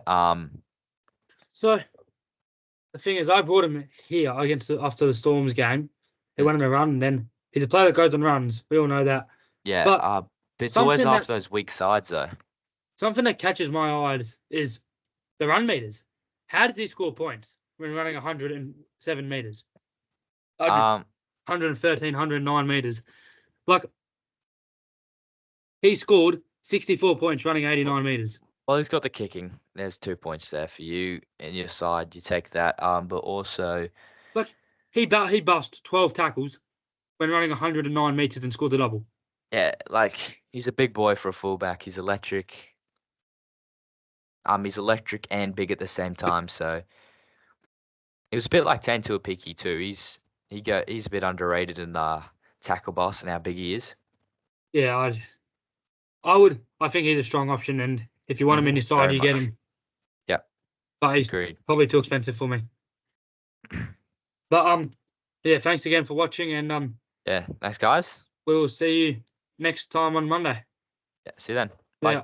So the thing is, I brought him here after the Storms game. He Mm, went on a run, and then he's a player that goes on runs. We all know that. yeah, But but it's always something that after those weak sides though. something that catches my eye is the run meters. How does he score points when running 107 meters? Um, 113, 109 meters. Like he scored 64 points running 89 meters. Well, he's got the kicking. There's 2 points there for you and your side. You take that. But also, Like he bust 12 tackles when running 109 meters and scored a double. yeah, like he's a big boy for a fullback. He's electric. He's electric and big at the same time. So it was a bit like Tane Tuapiki too. He's a bit underrated in tackle boss and how big he is. Yeah, I think he's a strong option, and if you want him in your side, Very you get much. him. Yep, But he's agreed. probably too expensive for me. But yeah, thanks again for watching, and Yeah, thanks guys. we will see you next time on Monday. Yeah, see you then. Bye. Yeah.